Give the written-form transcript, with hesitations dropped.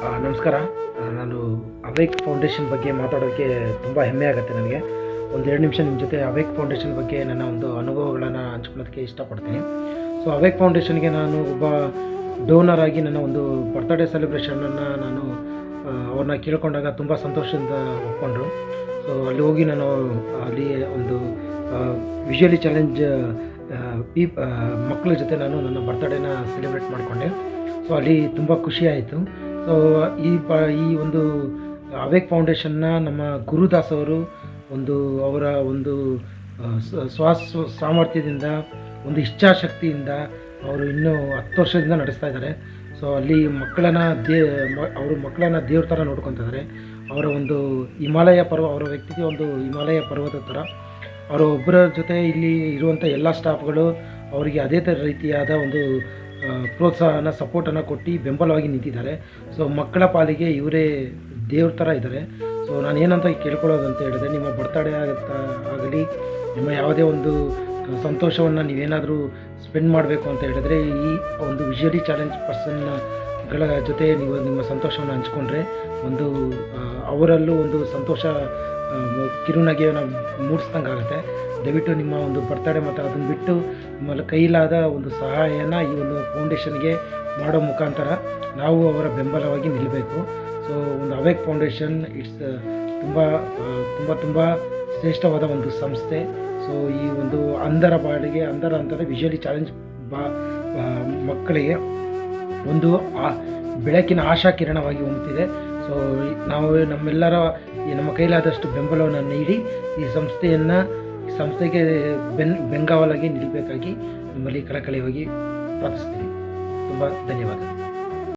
ನಮಸ್ಕಾರ. ನಾನು awake foundation ಬಗ್ಗೆ ಮಾತಾಡೋದಕ್ಕೆ ತುಂಬ ಹೆಮ್ಮೆ ಆಗುತ್ತೆ ನನಗೆ. ಒಂದು 2 ನಿಮಿಷ ನಿಮ್ಮ ಜೊತೆ ಅವೇಕ್ ಫೌಂಡೇಶನ್ ಬಗ್ಗೆ ನನ್ನ ಒಂದು ಅನುಭವಗಳನ್ನು ಹಂಚ್ಕೊಳ್ಳೋದಕ್ಕೆ ಇಷ್ಟಪಡ್ತೀನಿ. ಸೊ ಅವೇಕ್ ಫೌಂಡೇಶನ್ಗೆ ನಾನು ಒಬ್ಬ ಡೋನರ್ ಆಗಿ ನನ್ನ ಒಂದು ಬರ್ತ್ಡೇ ಸೆಲೆಬ್ರೇಷನನ್ನು ನಾನು ಅವ್ರನ್ನ ಕೇಳ್ಕೊಂಡಾಗ ತುಂಬ ಸಂತೋಷದಿಂದ ಒಪ್ಕೊಂಡ್ರು. ಸೊ ಅಲ್ಲಿ ಹೋಗಿ ನಾನು ಅಲ್ಲಿ ಒಂದು ವಿಷುವಲಿ ಚಾಲೆಂಜ್ ಮಕ್ಕಳ ಜೊತೆ ನಾನು ನನ್ನ ಬರ್ತ್ಡೇನ ಸೆಲೆಬ್ರೇಟ್ ಮಾಡಿಕೊಂಡೆ. ಸೊ ಅಲ್ಲಿ ತುಂಬ ಖುಷಿ ಆಯಿತು. ಸೊ ಈ ಒಂದು ಅವೇಕ್ ಫೌಂಡೇಶನ್ನ ನಮ್ಮ ಗುರುದಾಸ್ ಅವರು ಅವರ ಒಂದು ಸಾಮರ್ಥ್ಯದಿಂದ, ಒಂದು ಇಚ್ಛಾಶಕ್ತಿಯಿಂದ ಅವರು ಇನ್ನೂ 10 ವರ್ಷದಿಂದ ನಡೆಸ್ತಾ ಇದ್ದಾರೆ. ಸೊ ಅಲ್ಲಿ ಅವರು ಮಕ್ಕಳನ್ನು ದೇವ್ರ ಥರ ನೋಡ್ಕೊತಿದ್ದಾರೆ. ಅವರ ಒಂದು ಅವರ ವ್ಯಕ್ತಿಗೆ ಒಂದು ಹಿಮಾಲಯ ಪರ್ವತ ಥರ. ಅವರ ಒಬ್ಬರ ಜೊತೆ ಇಲ್ಲಿ ಇರುವಂಥ ಎಲ್ಲ ಸ್ಟಾಫ್ಗಳು ಅವರಿಗೆ ಅದೇ ರೀತಿಯಾದ ಒಂದು ಪ್ರೋತ್ಸಾಹನ, ಸಪೋರ್ಟನ್ನು ಕೊಟ್ಟು ಬೆಂಬಲವಾಗಿ ನಿಂತಿದ್ದಾರೆ. ಸೊ ಮಕ್ಕಳ ಪಾಲಿಗೆ ಇವರೇ ದೇವ್ರ ಥರ ಇದ್ದಾರೆ. ಸೊ ನಾನು ಏನಂತ ಕೇಳ್ಕೊಳ್ಳೋದಂತ ಹೇಳಿದ್ರೆ, ನಿಮ್ಮ ಬರ್ತಡೇ ಆಗಲಿ, ನಿಮ್ಮ ಯಾವುದೇ ಒಂದು ಸಂತೋಷವನ್ನು ನೀವೇನಾದರೂ ಸ್ಪೆಂಡ್ ಮಾಡಬೇಕು ಅಂತ ಹೇಳಿದ್ರೆ, ಈ ಒಂದು ವಿಷುವಲಿ ಚಾಲೆಂಜ್ ಪರ್ಸನ್ಗಳ ಜೊತೆ ನೀವು ನಿಮ್ಮ ಸಂತೋಷವನ್ನು ಹಂಚ್ಕೊಂಡ್ರೆ ಅವರಲ್ಲೂ ಒಂದು ಸಂತೋಷ ಕಿರುನಗೆಯನ್ನು ಮೂಡಿಸ್ದಂಗೆ ಆಗುತ್ತೆ. ದಯವಿಟ್ಟು ನಿಮ್ಮ ಒಂದು ಬರ್ತಡೇ ಮತ್ತು ಅದನ್ನು ಬಿಟ್ಟು ನಿಮ್ಮ ಕೈಲಾದ ಒಂದು ಸಹಾಯನ ಈ ಒಂದು ಫೌಂಡೇಶನ್ಗೆ ಮಾಡೋ ಮುಖಾಂತರ ನಾವು ಅವರ ಬೆಂಬಲವಾಗಿ ನಿಲ್ಲಬೇಕು. ಸೊ ಒಂದು ಅವೇಕ್ ಫೌಂಡೇಶನ್ ತುಂಬ ಶ್ರೇಷ್ಠವಾದ ಒಂದು ಸಂಸ್ಥೆ. ಸೊ ಈ ಒಂದು ಅಂಧರ ಅಂತಾರೆ ವಿಷುವಲಿ ಚಾಲೆಂಜ್ ಮಕ್ಕಳಿಗೆ ಒಂದು ಬೆಳಕಿನ ಆಶಾ ಕಿರಣವಾಗಿ ಹೊಮ್ಮುತ್ತಿದೆ. ಸೊ ನಾವು ನಮ್ಮ ಕೈಲಾದಷ್ಟು ಬೆಂಬಲವನ್ನು ನೀಡಿ ಈ ಸಂಸ್ಥೆಗೆ ಬೆಂಗಾವಲಾಗಿ ನಿಲ್ಲಬೇಕಾಗಿ ನಿಮ್ಮಲ್ಲಿ ಕಳಕಳಿಯಾಗಿ ಪ್ರಾರ್ಥಿಸ್ತೀನಿ. ತುಂಬ ಧನ್ಯವಾದ.